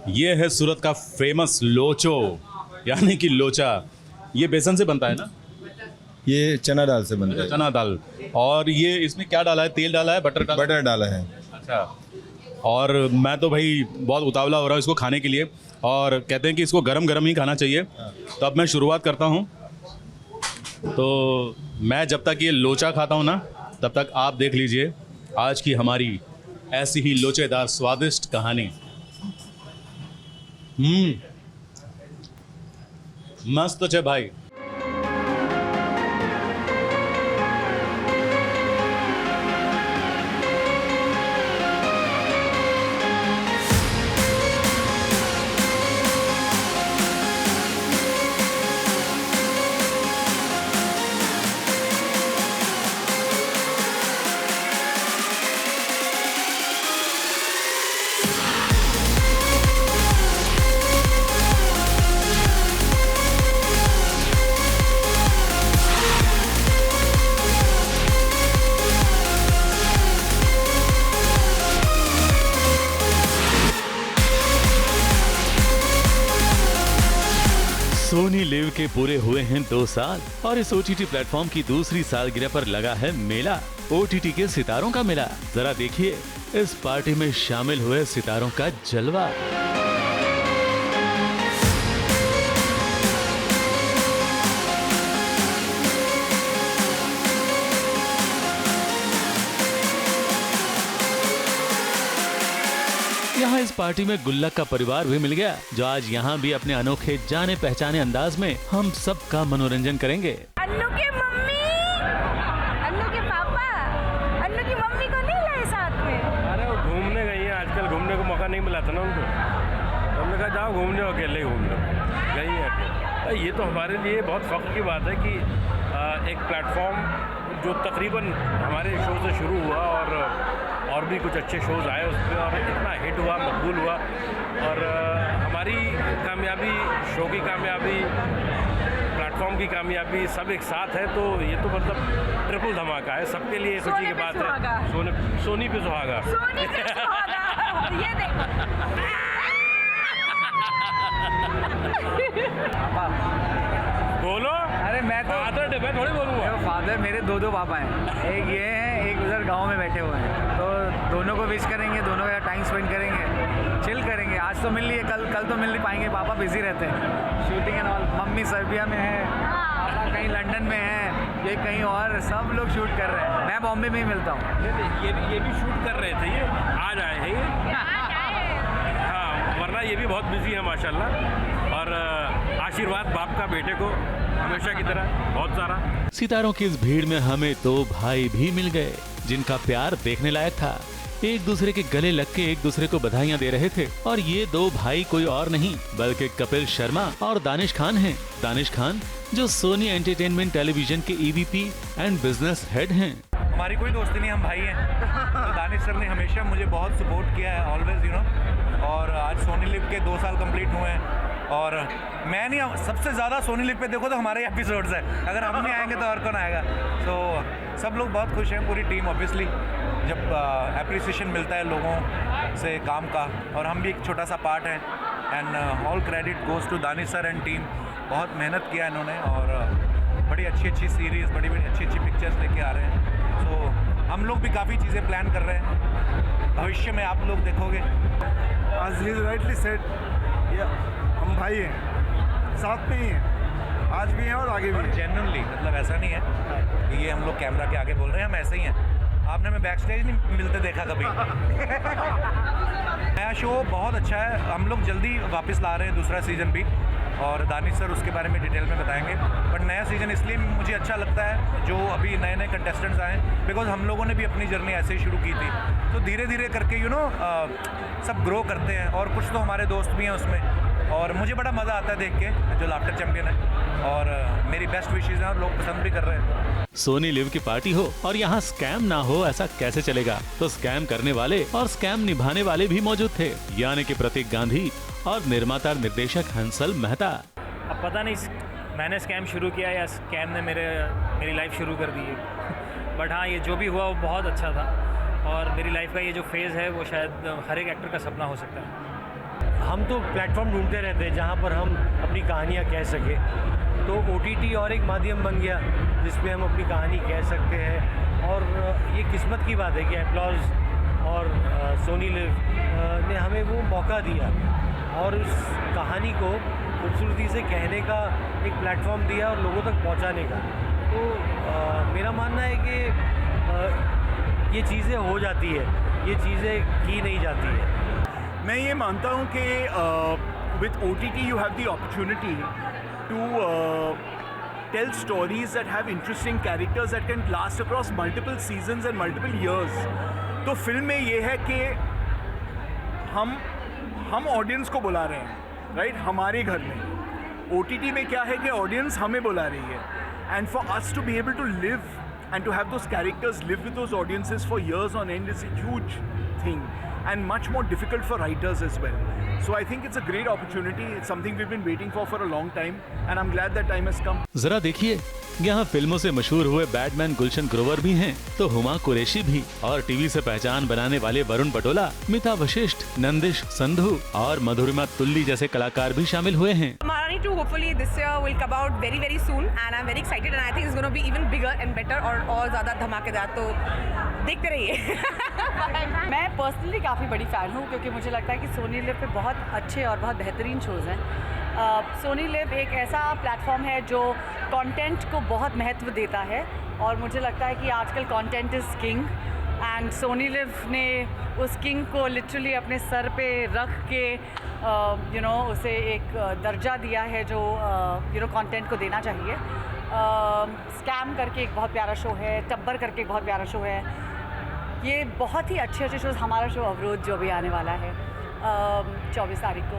ये है सूरत का फेमस लोचो, यानी कि लोचा। ये बेसन से बनता है ना? ये चना दाल से बनता है। चना दाल। और ये इसमें क्या डाला है? तेल डाला है, बटर डाला है? बटर डाला है। अच्छा। और मैं तो भाई बहुत उतावला हो रहा हूँ इसको खाने के लिए, और कहते हैं कि इसको गरम गरम ही खाना चाहिए। तो अब मैं शुरुआत करता हूँ। तो मैं जब तक ये लोचा खाता हूँ ना, तब तक आप देख लीजिए आज की हमारी ऐसी ही लोचेदार स्वादिष्ट कहानी। मस्त है भाई। सोनी लिव के पूरे हुए हैं 2 साल और इस OTT प्लेटफॉर्म की दूसरी सालगिरह पर लगा है मेला, OTT के सितारों का मेला। जरा देखिए इस पार्टी में शामिल हुए सितारों का जलवा। यहाँ इस पार्टी में गुल्लक का परिवार भी मिल गया, जो आज यहाँ भी अपने अनोखे जाने पहचाने अंदाज में हम सबका मनोरंजन करेंगे। अन्नू की मम्मी, अन्नू के पापा, अन्नू की मम्मी को नहीं लाए साथ में? अरे वो घूमने गई है, आजकल घूमने को मौका नहीं मिला था ना उनको। तो हमने कहा जाओ घूमने, अकेले ही घूम लो, गई है अकेले। ये तो हमारे लिए बहुत फख्र की बात है कि एक प्लेटफॉर्म जो तकरीबन हमारे शो से शुरू हुआ और भी कुछ अच्छे शोज़ आए उस पर, और इतना हिट हुआ, मकबूल हुआ, और हमारी कामयाबी, शो की कामयाबी, प्लेटफॉर्म की कामयाबी सब एक साथ है। तो ये तो मतलब ट्रिपल धमाका है, सबके लिए खुशी की बात है। सोनी पे सुहागा। सोनी पे सुहागा। ये देखो। बोलो। अरे मैं तो फादर मैं थोड़ी बोलूँगा। फादर मेरे 2 पापा हैं, एक ये हैं, एक उधर गांव में बैठे हुए हैं। तो दोनों को विश करेंगे, दोनों का टाइम स्पेंड करेंगे, चिल करेंगे। आज तो मिल लिए, कल तो मिल नहीं पाएंगे, पापा बिजी रहते हैं shooting and all. Mummy Serbia में है, पापा कहीं लंदन में है, ये कहीं और, सब लोग शूट कर रहे हैं। मैं बॉम्बे में ही मिलता हूँ। ये भी शूट कर रहे थे, ये आज आए हैं ये। हाँ, वरना ये भी बहुत बिजी है माशाल्लाह। और आशीर्वाद बाप का बेटे को हमेशा की तरह बहुत सारा। सितारों की इस भीड़ में हमें 2 भाई भी मिल गए, जिनका प्यार देखने लायक था। एक दूसरे के गले लग के एक दूसरे को बधाइयां दे रहे थे। और ये 2 भाई कोई और नहीं बल्कि कपिल शर्मा और दानिश खान हैं। दानिश खान जो सोनी एंटरटेनमेंट टेलीविजन के EVP एंड बिजनेस हेड हैं। हमारी कोई दोस्ती नहीं, हम भाई हैं। तो दानिश सर ने हमेशा मुझे बहुत सपोर्ट किया है, ऑलवेज यू नो। और आज सोनी लिव के 2 साल कंप्लीट हुए हैं, और मैं नहीं, सबसे ज़्यादा सोनी लिव पे देखो तो हमारे एपिसोड्स हैं। अगर हम नहीं आएंगे तो और कौन आएगा। तो सब लोग बहुत खुश हैं, पूरी टीम ऑब्वियसली, जब एप्रिसिएशन मिलता है लोगों से काम का, और हम भी एक छोटा सा पार्ट हैं। And all credit goes to Danish sir and team. बहुत मेहनत किया इन्होंने, और बड़ी अच्छी सीरीज़, बड़ी अच्छी पिक्चर्स लेके आ रहे हैं। तो हम लोग भी काफ़ी चीज़ें प्लान कर रहे हैं, भविष्य में आप लोग देखोगे। As he rightly said, हम भाई हैं, साथ में ही हैं, आज भी हैं और आगे भी हैं। जेन्युइनली, मतलब ऐसा नहीं है कि ये हम लोग कैमरा के आगे बोल रहे हैं, हम ऐसे ही हैं। आपने हमें बैक स्टेज नहीं मिलते देखा कभी। नया शो बहुत अच्छा है, हम लोग जल्दी वापस ला रहे हैं दूसरा सीज़न भी, और दानिश सर उसके बारे में डिटेल में बताएंगे। बट नया सीज़न इसलिए मुझे अच्छा लगता है जो अभी नए कंटेस्टेंट्स आए हैं, बिकॉज हम लोगों ने भी अपनी जर्नी ऐसे ही शुरू की थी। तो धीरे धीरे करके सब ग्रो करते हैं, और कुछ तो हमारे दोस्त भी हैं उसमें, और मुझे बड़ा मज़ा आता है देख के, जो लाफ्टर चैंपियन है, और मेरी बेस्ट विशेज़ हैं और लोग पसंद भी कर रहे हैं। सोनी लिव की पार्टी हो और यहाँ स्कैम ना हो, ऐसा कैसे चलेगा? तो स्कैम करने वाले और स्कैम निभाने वाले भी मौजूद थे, यानी कि प्रतीक गांधी और निर्माता निर्देशक हंसल मेहता। अब पता नहीं मैंने स्कैम शुरू किया या स्कैम ने मेरी लाइफ शुरू कर दी है। बट हाँ, ये जो भी हुआ वो बहुत अच्छा था, और मेरी लाइफ का ये जो फेज़ है वो शायद हर एक एक्टर का सपना हो सकता है। हम तो प्लेटफॉर्म ढूंढते रहते हैं जहाँ पर हम अपनी कहानियाँ कह सकें, तो OTT और एक माध्यम बन गया जिस पे हम अपनी कहानी कह सकते हैं। और ये किस्मत की बात है कि एप्लॉज और सोनी लिव ने हमें वो मौका दिया और उस कहानी को खूबसूरती से कहने का एक प्लेटफॉर्म दिया और लोगों तक पहुंचाने का। तो मेरा मानना है कि ये चीज़ें हो जाती है, ये चीज़ें की नहीं जाती है। मैं ये मानता हूँ कि with OTT you have the opportunity to tell stories that have interesting characters that can last across multiple seasons and multiple years. तो फिल्म में ये है कि हम ऑडियंस को बुला रहे हैं, राइट, हमारे घर में। OTT में क्या है कि ऑडियंस हमें बुला रही है, and for us to be able to live and to have those characters live with those audiences for years on end is a huge thing and much more difficult for writers as well. So I think it's a great opportunity. It's something we've been waiting for a long time and I'm glad that time has come. जरा देखिए, यहाँ फिल्मों से मशहूर हुए Batman Gulshan Grover भी हैं, तो हुमा कुरैशी भी, और टीवी से पहचान बनाने वाले वरुण पटोला, मिता वशिष्ठ, नंदिश संधू और मधुरिमा तुल्ली जैसे कलाकार भी शामिल हुए हैं। Maharani 2 hopefully this year will come out very soon and I'm very excited and I think it's going to be even bigger and better और ज़्यादा धमाकेदार, तो देखते रहिए। मैं पर्सनली काफ़ी बड़ी फ़ैन हूँ क्योंकि मुझे लगता है कि सोनी लिव पे बहुत अच्छे और बहुत बेहतरीन शोज़ हैं। सोनी लिव एक ऐसा प्लेटफॉर्म है जो कंटेंट को बहुत महत्व देता है और मुझे लगता है कि आजकल content is king and Soni live ने उस किंग को लिटरली अपने सर पे रख के उसे एक दर्जा दिया है जो कंटेंट को देना चाहिए। स्कैम करके एक बहुत प्यारा शो है, टब्बर करके एक बहुत प्यारा शो है। ये बहुत ही अच्छे शोज़, हमारा शो अवरोध जो भी आने वाला है 24 तारीख को,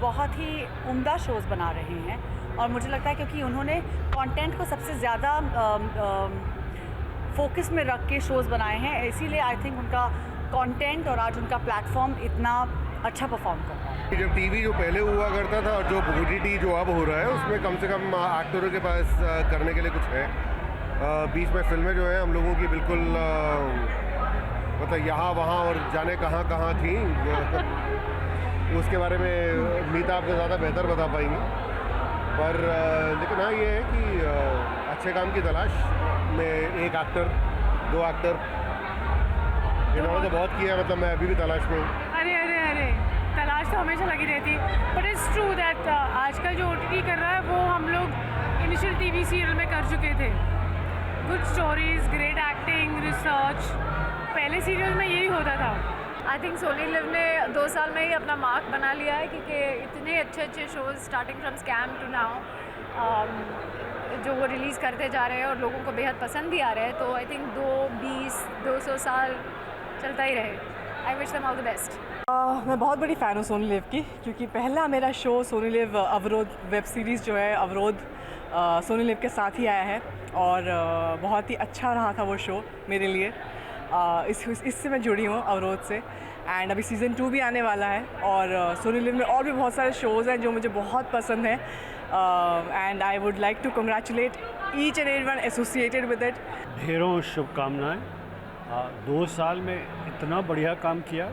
बहुत ही उम्दा शोज़ बना रहे हैं और मुझे लगता है क्योंकि उन्होंने कंटेंट को सबसे ज़्यादा फोकस में रख के शोज़ बनाए हैं, इसीलिए आई थिंक उनका कंटेंट और आज उनका प्लेटफॉर्म इतना अच्छा परफॉर्म कर रहा है। जब टीवी जो पहले हुआ करता था और जो OTT जो अब हो रहा है उसमें कम से कम एक्टरों के पास करने के लिए कुछ है। बीच में फिल्में जो है हम लोगों की बिल्कुल मतलब यहाँ वहाँ और जाने कहाँ कहाँ थी, उसके बारे में मीता आपको ज़्यादा बेहतर बता पाएंगी। पर लेकिन हाँ, ये है कि अच्छे काम की तलाश में एक एक्टर, दो एक्टर, इन्होंने तो बहुत किया, मतलब मैं अभी भी तलाश में हूँ। अरे तलाश तो हमेशा लगी रहती, बट इट्स ट्रू दैट आजकल जो OTT कर रहा है वो हम लोग इनिशियल TV सीरियल में कर चुके थे। Good stories, great acting, research, पहले सीरियल में यही होता था। आई थिंक सोनी लिव ने 2 साल में ही अपना मार्क बना लिया है क्योंकि इतने अच्छे shows starting from scam to now जो वो रिलीज़ करते जा रहे हैं और लोगों को बेहद पसंद भी आ रहे हैं, तो आई थिंक 200 साल चलता ही रहे। I wish them all the best. मैं बहुत बड़ी फ़ैन हूँ सोनी लिव की क्योंकि पहला मेरा शो सोनी लिव अवरोध वेब सीरीज़ जो है अवरोध सोनी लिव के साथ ही आया है और बहुत ही अच्छा रहा था वो शो मेरे लिए। इससे मैं जुड़ी हूँ अवरोध से एंड अभी सीज़न 2 भी आने वाला है और सोनी लिव में और भी बहुत सारे शोज़ हैं जो मुझे बहुत पसंद हैं and I would like to congratulate each and everyone associated with it. ढेरों शुभकामनाएं। 2 साल में इतना बढ़िया काम किया,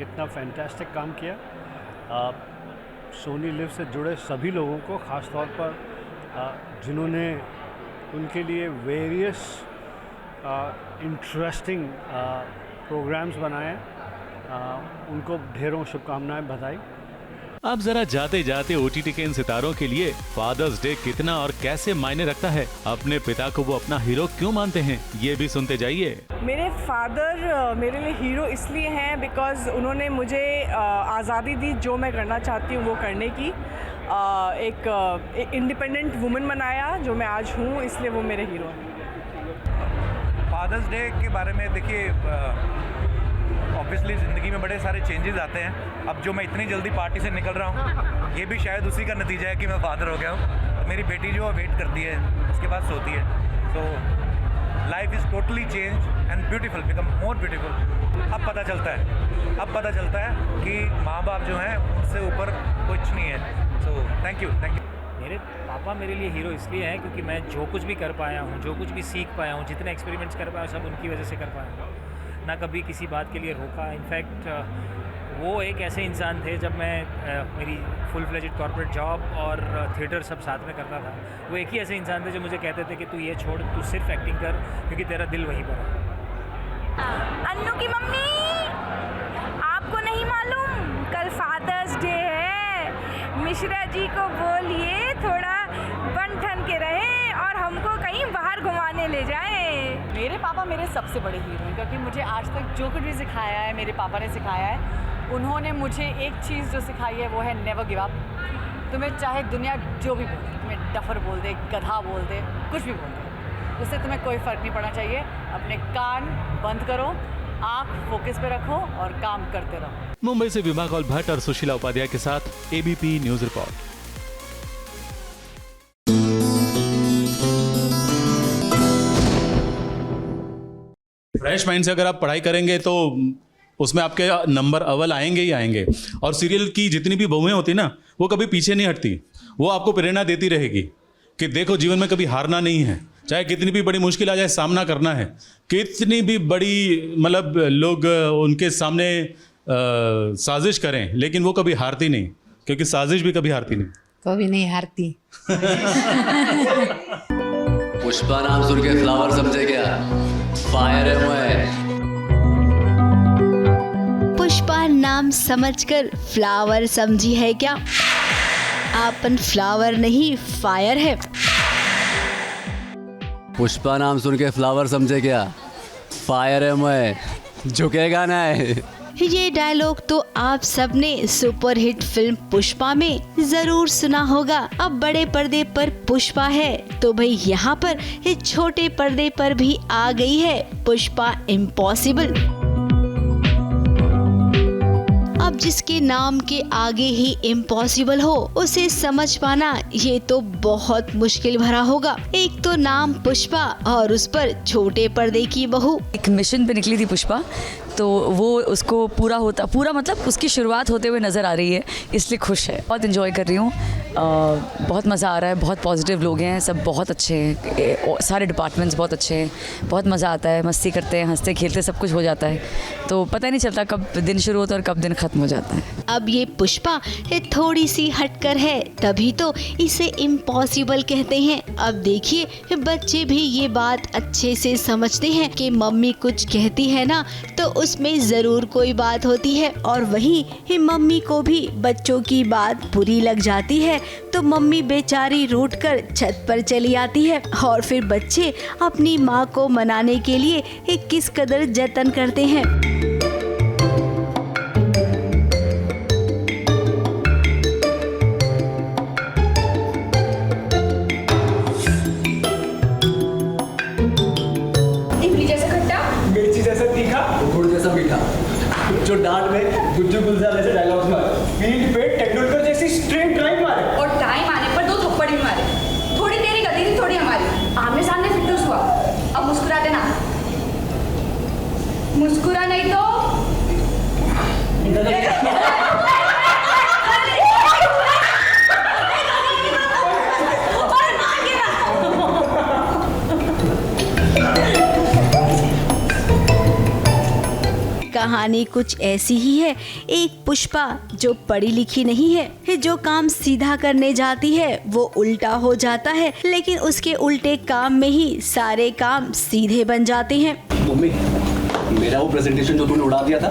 इतना फैंटास्टिक काम किया। सोनी लिव से जुड़े सभी लोगों को, ख़ास तौर पर जिन्होंने उनके लिए वेरियस इंटरेस्टिंग प्रोग्राम्स बनाए, उनको ढेरों शुभकामनाएं, बधाई। अब जरा जाते जाते OTT के इन सितारों के लिए फादर्स डे कितना और कैसे मायने रखता है, अपने पिता को वो अपना हीरो क्यों मानते हैं, ये भी सुनते जाइए। मेरे फादर मेरे लिए हीरो इसलिए हैं बिकॉज़ उन्होंने मुझे आज़ादी दी जो मैं करना चाहती हूँ वो करने की, एक इंडिपेंडेंट वुमन बनाया जो मैं आज हूँ, इसलिए वो मेरे हीरो हैं। फादर्स डे के बारे में देखिए, ऑब्वियसली ज़िंदगी में बड़े सारे चेंजेस आते हैं। अब जो मैं इतनी जल्दी पार्टी से निकल रहा हूँ ये भी शायद उसी का नतीजा है कि मैं फादर हो गया हूँ। मेरी बेटी जो वेट करती है उसके बाद सोती है, so life is totally change and beautiful, become more beautiful. अब पता चलता है कि माँ बाप जो हैं उनसे ऊपर कुछ नहीं है। So thank you. मेरे पापा मेरे लिए हीरो इसलिए हैं क्योंकि मैं जो कुछ भी कर पाया हूँ, जो कुछ भी सीख पाया हूँ, जितने एक्सपेरिमेंट्स कर पाया हूँ, सब उनकी वजह से कर पाया हूँ। ना कभी किसी बात के लिए रोका। इनफैक्ट वो एक ऐसे इंसान थे जब मैं मेरी फुल फ्लेजेड कॉर्पोरेट जॉब और थिएटर सब साथ में करता था, वो एक ही ऐसे इंसान थे जो मुझे कहते थे कि तू ये छोड़, तू सिर्फ एक्टिंग कर क्योंकि तेरा दिल वहीं पर है। अन्नू की मम्मी, आपको नहीं मालूम कल फादर्स डे है, मिश्रा जी को बोलिए थोड़ा बन ठन के रहे और हमको कहीं बाहर घुमाने ले जाएं। मेरे पापा मेरे सबसे बड़े हीरो हैं, क्योंकि मुझे आज तक जो कुछ भी सिखाया है मेरे पापा ने सिखाया है। उन्होंने मुझे एक चीज़ जो सिखाई है वो है नेवर गिव अप। तुम्हें चाहे दुनिया जो भी बोले, तुम्हें डफर बोल दे, गधा बोल दे, कुछ भी बोल दे, उससे तुम्हें कोई फ़र्क नहीं पड़ना चाहिए। अपने कान बंद करो, आँख फोकस पे रखो और काम करते रहो। मुंबई से विभा कौल भट्ट और सुशीला उपाध्याय के साथ ABP news report. Fresh mind से अगर आप पढ़ाई करेंगे तो उसमें आपके नंबर अव्वल आएंगे ही आएंगे। और सीरियल की जितनी भी बहुएं होती ना, वो कभी पीछे नहीं हटती, वो आपको प्रेरणा देती रहेगी कि देखो जीवन में कभी हारना नहीं है, चाहे कितनी भी बड़ी मुश्किल आ जाए सामना करना है, कितनी भी बड़ी मतलब लोग उनके सामने साजिश करें लेकिन वो कभी हारती नहीं, क्योंकि साजिश भी कभी हारती नहीं, कभी नहीं हारती। पुष्पा नाम सुन के फ्लावर समझे क्या? फायर है मैं। पुष्पा नाम समझकर फ्लावर समझी है क्या? आपन फ्लावर नहीं फायर है। पुष्पा नाम सुन के फ्लावर समझे क्या? फायर है मैं, झुकेगा ना है। ये डायलॉग तो आप सबने सुपरहिट फिल्म पुष्पा में जरूर सुना होगा। अब बड़े पर्दे पर पुष्पा है तो भाई यहाँ पर ये छोटे पर्दे पर भी आ गई है पुष्पा इम्पॉसिबल। अब जिसके नाम के आगे ही इम्पॉसिबल हो उसे समझ पाना ये तो बहुत मुश्किल भरा होगा। एक तो नाम पुष्पा और उस पर छोटे पर्दे की बहू। एक मिशन पे निकली थी पुष्पा, तो वो उसको पूरा मतलब उसकी शुरुआत होते हुए नज़र आ रही है, इसलिए खुश है। बहुत इन्जॉय कर रही हूँ, बहुत मज़ा आ रहा है। बहुत पॉजिटिव लोग हैं, सब बहुत अच्छे हैं, सारे डिपार्टमेंट्स बहुत अच्छे हैं, बहुत मज़ा आता है, मस्ती करते हैं, हंसते खेलते सब कुछ हो जाता है, तो पता ही नहीं चलता कब दिन शुरू होता है और कब दिन ख़त्म हो जाता है। अब ये पुष्पा ये थोड़ी सी हटकर है, तभी तो इसे इम्पॉसिबल कहते हैं। अब देखिए बच्चे भी ये बात अच्छे से समझते हैं कि मम्मी कुछ कहती है ना तो उसमें ज़रूर कोई बात होती है, और वहीं मम्मी को भी बच्चों की बात बुरी लग जाती है तो मम्मी बेचारी रूठ कर छत पर चली आती है। और फिर बच्चे अपनी माँ को मनाने के लिए किस कदर जतन करते हैं। जो डांट में गुज्जू गुलजार जैसे डायलॉग्स मारे, फील्ड पे टेंडुलकर जैसी स्ट्रेट ड्राइव मारे और टाइम आने पर 2 थप्पड़ भी मारे। थोड़ी तेरी गलती थी, थोड़ी हमारी। आमने सामने फिटूस हुआ, अब मुस्कुरा देना। मुस्कुरा नहीं तो कहानी कुछ ऐसी ही है। एक पुष्पा जो पढ़ी लिखी नहीं है, जो काम सीधा करने जाती है वो उल्टा हो जाता है, लेकिन उसके उल्टे काम में ही सारे काम सीधे बन जाते हैं। मम्मी, मेरा वो प्रेजेंटेशन जो तूने उड़ा दिया था।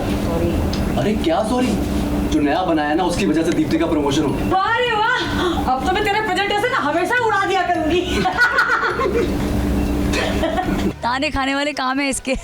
अरे क्या सॉरी, जो नया बनाया ना उसकी वजह से दीप्ति का प्रमोशन हो गया। वाह रे वाह, अब तो मैं तेरे प्रेजेंटेशन हमेशा उड़ा दिया करूंगी। ताने खाने वाले काम है इसके।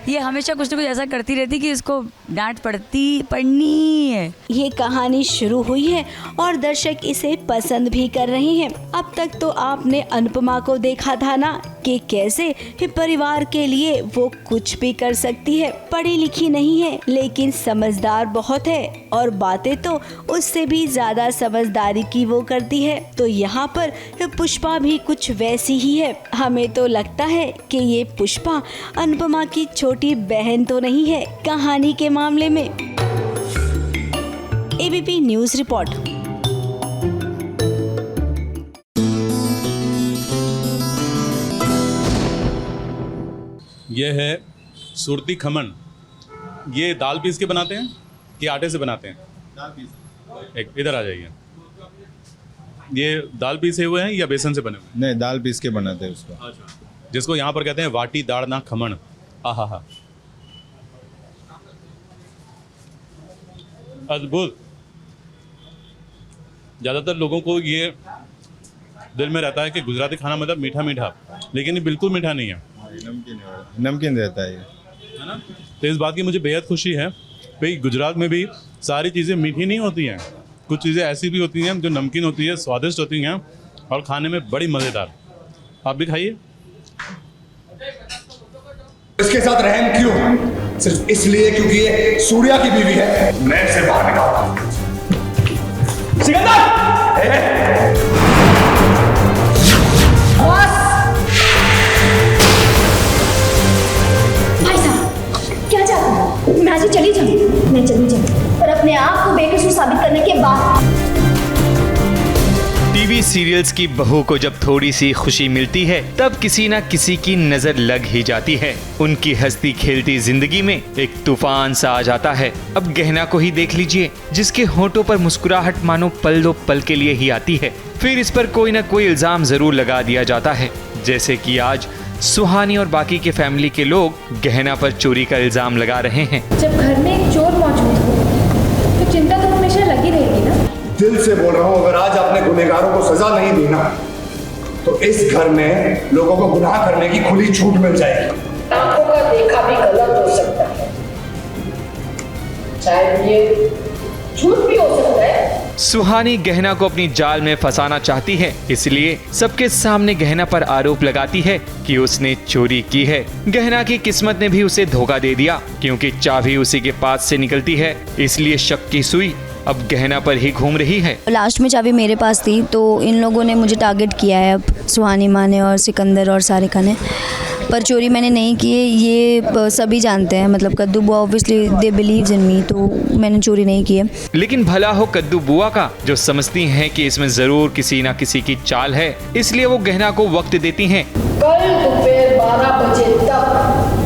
ये हमेशा कुछ न कुछ ऐसा करती रहती कि इसको डांट पड़नी है। ये कहानी शुरू हुई है और दर्शक इसे पसंद भी कर रहे हैं। अब तक तो आपने अनुपमा को देखा था ना कि कैसे परिवार के लिए वो कुछ भी कर सकती है। पढ़ी लिखी नहीं है लेकिन समझदार बहुत है, और बातें तो उससे भी ज्यादा समझदारी की वो करती है। तो यहाँ पर पुष्पा भी कुछ वैसी ही है। हमें तो लगता है कि ये पुष्पा अनुपमा की छोटी बहन तो नहीं है कहानी के मामले में। ABP news report. ये है सुरती खमन। ये दाल पीस के बनाते हैं, ये आटे से बनाते हैं? एक इधर आ जाइए। ये दाल पीसे हुए हैं या बेसन से बने हुए? नहीं, दाल पीस के बनाते हैं उसको। अच्छा, जिसको यहाँ पर कहते हैं वाटी दाड़ ना खमण। आहा हा, अद्भुत। ज़्यादातर लोगों को ये दिल में रहता है कि गुजराती खाना मतलब मीठा मीठा, लेकिन ये बिल्कुल मीठा नहीं है, नमकीन रहता है ये, है ना। तो इस बात की मुझे बेहद खुशी है भाई, गुजरात में भी सारी चीज़ें मीठी नहीं होती हैं, कुछ चीज़ें ऐसी भी होती हैं जो नमकीन होती है, स्वादिष्ट होती हैं और खाने में बड़ी मज़ेदार। आप भी खाइए। इसके साथ रहम क्यों? सिर्फ इसलिए क्योंकि ये सूर्या की बीवी है। मैं इसे बाहर निकालता। सिकंदर! भाई साहब, क्या चाहते हो? मैं आज चली जाऊँ? मैं चली जाऊँ और अपने आप को बेकसूर साबित करने के बाद। टीवी सीरियल्स की बहू को जब थोड़ी सी खुशी मिलती है तब किसी न किसी की नजर लग ही जाती है। उनकी हंसती खेलती जिंदगी में एक तूफान सा आ जाता है। अब गहना को ही देख लीजिए, जिसके होठों पर मुस्कुराहट मानो पल दो पल के लिए ही आती है, फिर इस पर कोई न कोई इल्जाम जरूर लगा दिया जाता है। जैसे कि आज सुहानी और बाकी के फैमिली के लोग गहना पर चोरी का इल्जाम लगा रहे हैं। जब घर में एक चोर मौजूद हो तो चिंता तो हमेशा लगी रहेगी ना। दिल से बोल रहा हूँ, अगर आज आपने गुनहगारों को सजा नहीं दी ना, तो इस घर में लोगों को गुनाह करने की खुली छूट मिल जाएगी। आंखों का देखा भी गलत हो सकता है, शायद ये झूठ भी हो सकता है। सुहानी गहना को अपनी जाल में फंसाना चाहती है, इसलिए सबके सामने गहना पर आरोप लगाती है कि उसने चोरी की है। गहना की किस्मत ने भी उसे धोखा दे दिया, क्योंकि चाबी उसी के पास से निकलती है, इसलिए शक की सुई अब गहना पर ही घूम रही है। लास्ट में चाबी मेरे पास थी, तो इन लोगों ने मुझे टारगेट किया है, अब सुहानी माँ ने और सिकंदर और सारिका ने। पर चोरी मैंने नहीं की है, ये सभी जानते हैं। मतलब कद्दू बुआ ऑब्वियसली दे बिलीव्स इन मी, तो मैंने चोरी नहीं की है। लेकिन भला हो कद्दू बुआ का, जो समझती हैं कि इसमें जरूर किसी न किसी की चाल है, इसलिए वो गहना को वक्त देती हैं। कल दोपहर 12 बजे तक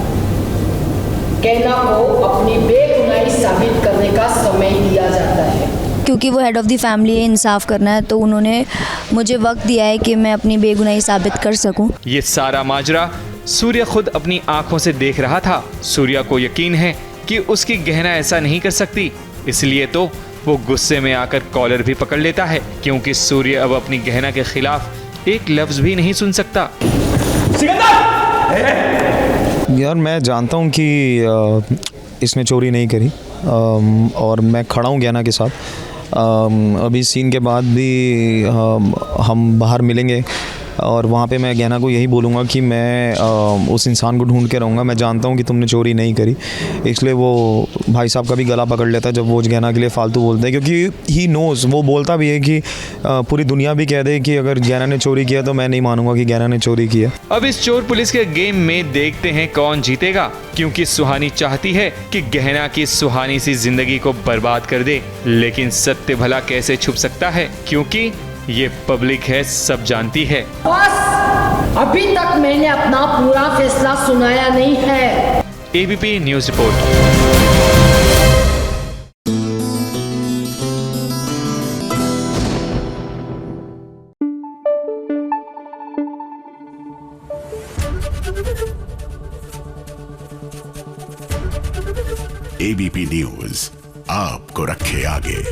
गहना को अपनी बेगुनाही साबित करने का समय दिया जाता है। क्योंकि वो हेड ऑफ़ द फैमिली है, इंसाफ करना है, तो उन्होंने मुझे वक्त दिया है कि मैं अपनी बेगुनाही साबित कर सकूं। ये सारा माजरा सूर्या खुद अपनी आंखों से देख रहा था। सूर्या को यकीन है कि उसकी गहना ऐसा नहीं कर सकती, इसलिए तो वो गुस्से में आकर कॉलर भी पकड़ लेता है, क्योंकि सूर्य अब अपनी गहना के खिलाफ एक लफ्ज भी नहीं सुन सकता। यार मैं जानता हूँ कि इसने चोरी नहीं करी, और मैं खड़ा हूँ गहना के साथ। अभी सीन के बाद भी हम बाहर मिलेंगे और वहाँ पे मैं गहना को यही बोलूँगा कि मैं उस इंसान को ढूंढ के रहूँगा। मैं जानता हूँ कि तुमने चोरी नहीं करी, इसलिए वो भाई साहब का भी गला पकड़ लेता है जब वो गहना के लिए फालतू बोलते हैं, क्योंकि ही नोज़, वो बोलता भी है कि पूरी दुनिया भी कह दे कि अगर गहना ने चोरी किया तो मैं नहीं मानूंगा कि गहना ने चोरी किया। अब इस चोर पुलिस के गेम में देखते हैं कौन जीतेगा, क्योंकि सुहानी चाहती है कि गहना की सुहानी सी जिंदगी को बर्बाद कर दे, लेकिन सत्य भला कैसे छुप सकता है, क्योंकि ये पब्लिक है, सब जानती है। बस अभी तक मैंने अपना पूरा फैसला सुनाया नहीं है। ABP news report. ABP news आपको रखे आगे।